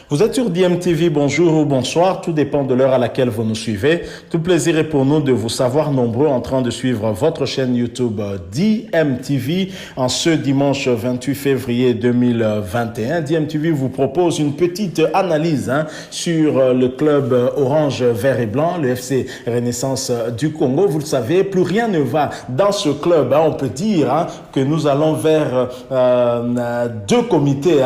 Vous êtes sur DMTV, bonjour ou bonsoir, tout dépend de l'heure à laquelle vous nous suivez. Tout plaisir est pour nous de vous savoir nombreux en train de suivre votre chaîne YouTube DMTV en ce dimanche 28 février 2021. DMTV vous propose une petite analyse sur le club orange, vert et blanc, le FC Renaissance du Congo. Vous le savez, plus rien ne va dans ce club. On peut dire que nous allons vers deux comités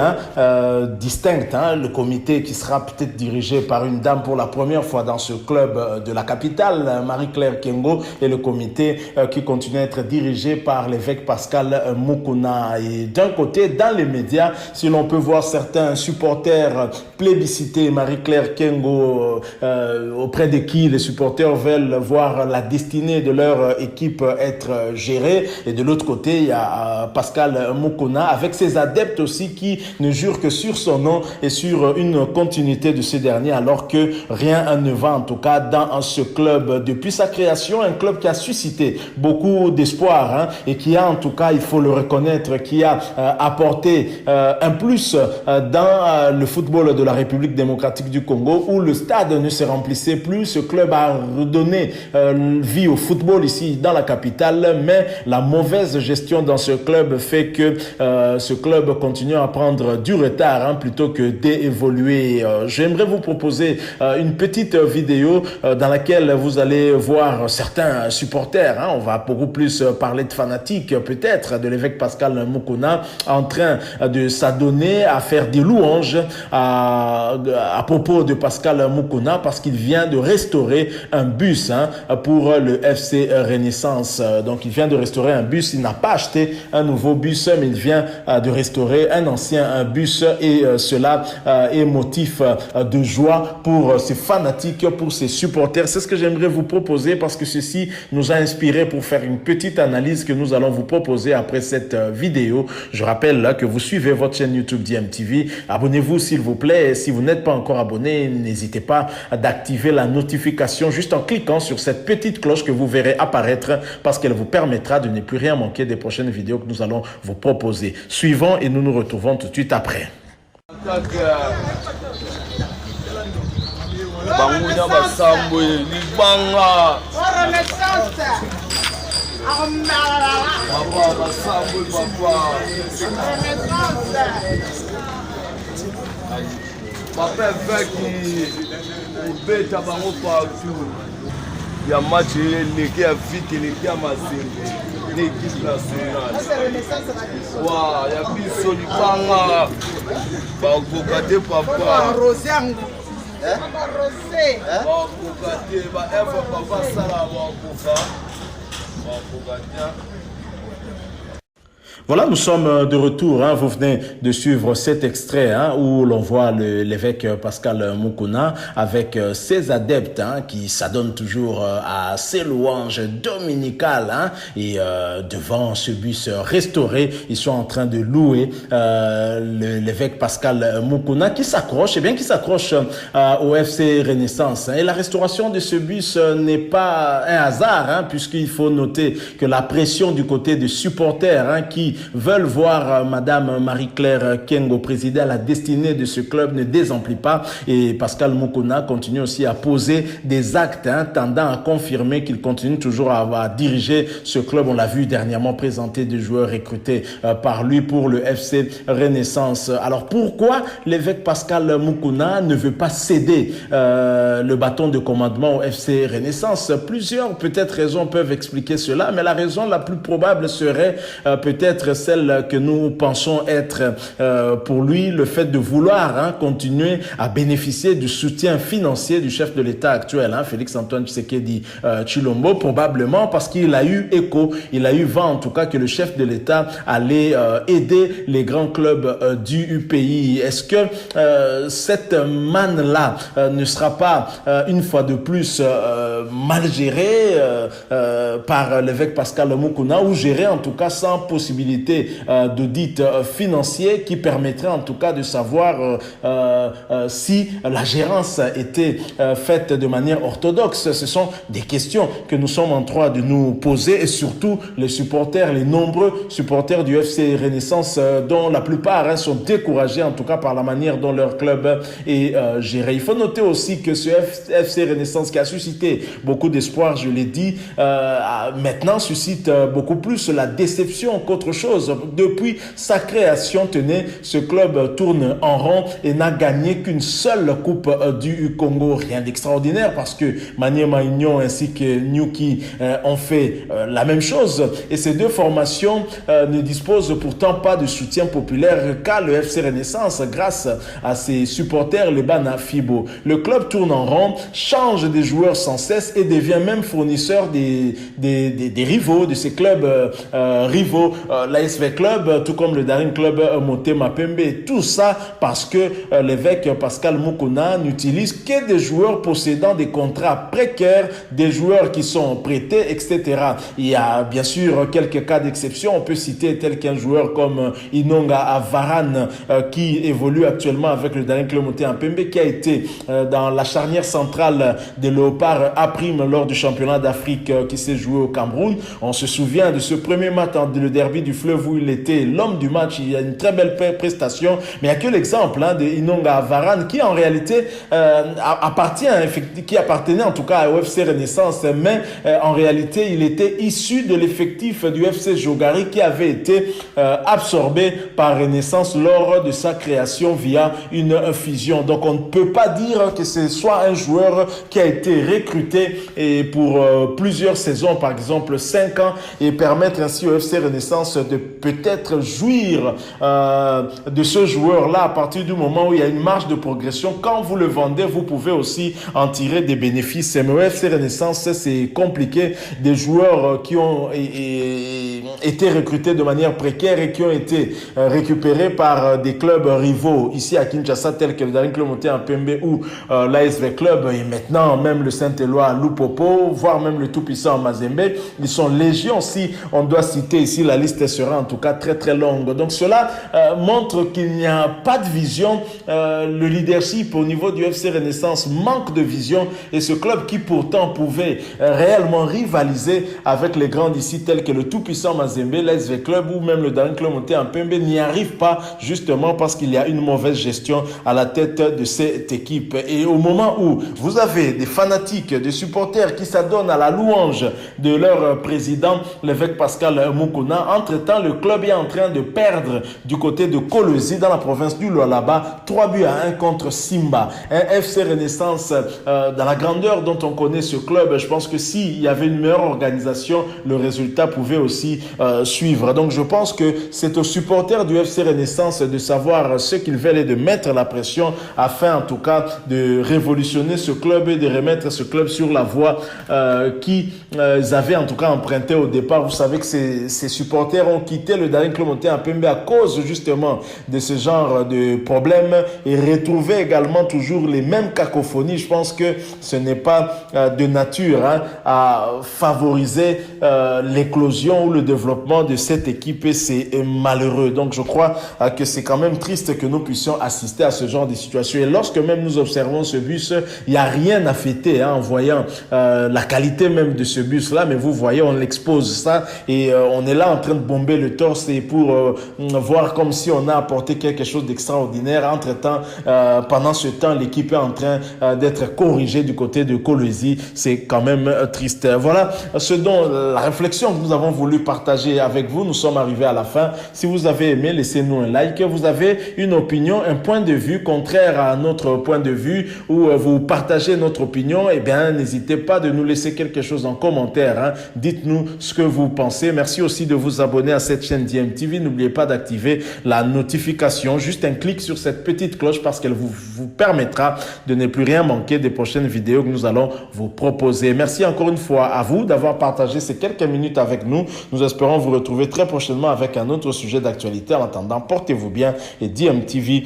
distincts. Le comité qui sera peut-être dirigé par une dame pour la première fois dans ce club de la capitale, Marie-Claire Kengo, et le comité qui continue à être dirigé par l'évêque Pascal Mukuna. Et d'un côté, dans les médias, si l'on peut voir certains supporters plébisciter Marie-Claire Kengo, auprès de qui les supporters veulent voir la destinée de leur équipe être gérée, et de l'autre côté, il y a Pascal Mukuna avec ses adeptes aussi qui ne jurent que sur son nom et sur une continuité de ce dernier, alors que rien ne va en tout cas dans ce club depuis sa création, un club qui a suscité beaucoup d'espoir et qui a en tout cas, il faut le reconnaître, qui a apporté un plus dans le football de la République démocratique du Congo, où le stade ne se remplissait plus. Ce club a redonné vie au football ici dans la capitale, mais la mauvaise gestion dans ce club fait que ce club continue à prendre du retard plutôt que d'évoluer. J'aimerais vous proposer une petite vidéo dans laquelle vous allez voir certains supporters. On va beaucoup plus parler de fanatiques peut-être de l'évêque Pascal Mukuna en train de s'adonner à faire des louanges à propos de Pascal Mukuna parce qu'il vient de restaurer un bus pour le FC Renaissance. Donc il vient de restaurer un bus, il n'a pas acheté un nouveau bus, mais il vient de restaurer un ancien bus, et cela est motif de joie pour ces fanatiques, pour ces supporters. C'est ce que j'aimerais vous proposer parce que ceci nous a inspiré pour faire une petite analyse que nous allons vous proposer après cette vidéo. Je rappelle que vous suivez votre chaîne YouTube DMTV. Abonnez-vous s'il vous plaît. Et si vous n'êtes pas encore abonné, n'hésitez pas d'activer la notification juste en cliquant sur cette petite cloche que vous verrez apparaître parce qu'elle vous permettra de ne plus rien manquer des prochaines vidéos que nous allons vous proposer. Suivons et nous nous retrouvons tout de suite après. Bangunya basambo libanga papa basambo papa veki ubeta bango partout ya match leki ya vite leki ya masembe l'équipe nationale wa ya biso libanga bakokate papa Voilà, nous sommes de retour. Vous venez de suivre cet extrait où l'on voit l'évêque Pascal Mukuna avec ses adeptes qui s'adonnent toujours à ses louanges dominicales. Et devant ce bus restauré, ils sont en train de louer l'évêque Pascal Mukuna qui s'accroche, qui s'accroche au FC Renaissance. Et la restauration de ce bus n'est pas un hasard, puisqu'il faut noter que la pression du côté des supporters qui veulent voir Madame Marie-Claire Kengo présider à la destinée de ce club ne désemplit pas. Et Pascal Mukuna continue aussi à poser des actes tendant à confirmer qu'il continue toujours à diriger ce club. On l'a vu dernièrement présenter des joueurs recrutés par lui pour le FC Renaissance. Alors pourquoi l'évêque Pascal Mukuna ne veut pas céder le bâton de commandement au FC Renaissance? Plusieurs peut-être raisons peuvent expliquer cela, mais la raison la plus probable serait peut-être celle que nous pensons être pour lui le fait de vouloir continuer à bénéficier du soutien financier du chef de l'État actuel, Félix-Antoine Tshisekedi Tshilombo, probablement parce qu'il a eu écho, il a eu vent en tout cas que le chef de l'État allait aider les grands clubs du pays. Est-ce que cette manne-là ne sera pas une fois de plus mal gérée par l'évêque Pascal Mukuna, ou gérée en tout cas sans possibilité possibilité d'audit financier qui permettrait en tout cas de savoir si la gérance était faite de manière orthodoxe. Ce sont des questions que nous sommes en droit de nous poser, et surtout les supporters, les nombreux supporters du FC Renaissance dont la plupart sont découragés en tout cas par la manière dont leur club est géré. Il faut noter aussi que ce FC Renaissance qui a suscité beaucoup d'espoir, je l'ai dit, maintenant suscite beaucoup plus la déception qu'autre chose. Depuis sa création, tenez, ce club tourne en rond et n'a gagné qu'une seule coupe du Congo. Rien d'extraordinaire parce que Maniema Union ainsi que Nyuki ont fait la même chose, et ces deux formations ne disposent pourtant pas de soutien populaire qu'a le FC Renaissance grâce à ses supporters, les Bana Fibo. Le club tourne en rond, change des joueurs sans cesse et devient même fournisseur des rivaux, de ces clubs rivaux, l'ASV Club, tout comme le Daring Club Motema Pembe. Tout ça parce que l'évêque Pascal Mukuna n'utilise que des joueurs possédant des contrats précaires, des joueurs qui sont prêtés, etc. Il y a bien sûr quelques cas d'exception. On peut citer tel qu'un joueur comme Inonga Avaran qui évolue actuellement avec le Daring Club Motema Pembe, qui a été dans la charnière centrale des Léopards A' lors du championnat d'Afrique qui s'est joué au Cameroun. On se souvient de ce premier match, le derby du fleuve, où il était l'homme du match. Il a une très belle prestation, mais il n'y a que l'exemple de Inonga Avaran qui en réalité qui appartenait en tout cas au FC Renaissance, mais en réalité il était issu de l'effectif du FC Jogari qui avait été absorbé par Renaissance lors de sa création via une fusion. Donc on ne peut pas dire que ce soit un joueur qui a été recruté et pour plusieurs saisons, par exemple 5 ans, et permettre ainsi au FC Renaissance de peut-être jouir de ce joueur-là à partir du moment où il y a une marge de progression. Quand vous le vendez, vous pouvez aussi en tirer des bénéfices. Mais au FC Renaissance, c'est compliqué. Des joueurs qui ont été recrutés de manière précaire et qui ont été récupérés par des clubs rivaux ici à Kinshasa, tels que le Daring Club Motema Pembe ou l'ASV Club, et maintenant même le Saint-Éloi Lupopo, voire même le tout-puissant Mazembe. Ils sont légion. Si on doit citer ici, la liste sera en tout cas très très longue. Donc cela montre qu'il n'y a pas de vision. Le leadership au niveau du FC Renaissance manque de vision, et ce club qui pourtant pouvait réellement rivaliser avec les grands d'ici tels que le tout-puissant Mazembe, l'ASV Club ou même le Daring Club Motema Pembe n'y arrive pas, justement parce qu'il y a une mauvaise gestion à la tête de cette équipe. Et au moment où vous avez des fanatiques, des supporters qui s'adonnent à la louange de leur président, l'évêque Pascal Mukuna, entre-temps le club est en train de perdre du côté de Kolwezi dans la province du Lualaba, 3-1 contre Simba. Un FC Renaissance dans la grandeur dont on connaît ce club, je pense que s'il y avait une meilleure organisation, le résultat pouvait aussi suivre. Donc je pense que c'est aux supporters du FC Renaissance de savoir ce qu'ils veulent et de mettre la pression afin en tout cas de révolutionner ce club et de remettre ce club sur la voie qu'ils avaient en tout cas emprunté au départ. Vous savez que ces supporters ont quitté le Daring Club Motema Pembe à cause justement de ce genre de problèmes et retrouver également toujours les mêmes cacophonies. Je pense que ce n'est pas de nature à favoriser l'éclosion ou le développement de cette équipe, et c'est malheureux. Donc je crois que c'est quand même triste que nous puissions assister à ce genre de situation. Et lorsque même nous observons ce bus, il n'y a rien à fêter en voyant la qualité même de ce bus-là, mais vous voyez, on l'expose ça et on est là en train de bomber le torse et pour voir comme si on a apporté quelque chose d'extraordinaire. Entre-temps, pendant ce temps, l'équipe est en train d'être corrigée du côté de Kolwezi. C'est quand même triste. Voilà ce dont la réflexion que nous avons voulu partager avec vous. Nous sommes arrivés à la fin. Si vous avez aimé, laissez-nous un like. Vous avez une opinion, un point de vue contraire à notre point de vue, ou vous partagez notre opinion, eh bien, n'hésitez pas de nous laisser quelque chose en commentaire. Dites-nous ce que vous pensez. Merci aussi de vous abonner à cette chaîne DMTV. N'oubliez pas d'activer la notification. Juste un clic sur cette petite cloche parce qu'elle vous permettra de ne plus rien manquer des prochaines vidéos que nous allons vous proposer. Merci encore une fois à vous d'avoir partagé ces quelques minutes avec nous. Nous espérons espérons vous retrouver très prochainement avec un autre sujet d'actualité. En attendant, portez-vous bien et DMTV,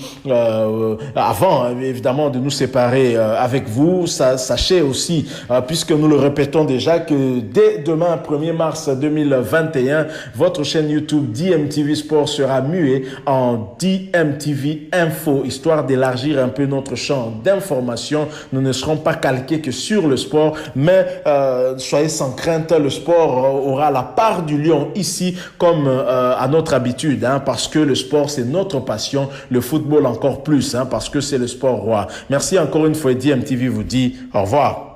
avant évidemment de nous séparer avec vous, sachez aussi, puisque nous le répétons déjà, que dès demain 1er mars 2021, votre chaîne YouTube DMTV Sport sera muée en DMTV Info, histoire d'élargir un peu notre champ d'information. Nous ne serons pas calqués que sur le sport, mais soyez sans crainte, le sport aura la part du lion ici comme à notre habitude, parce que le sport c'est notre passion, le football encore plus, parce que c'est le sport roi. Merci encore une fois, DMTV vous dit au revoir.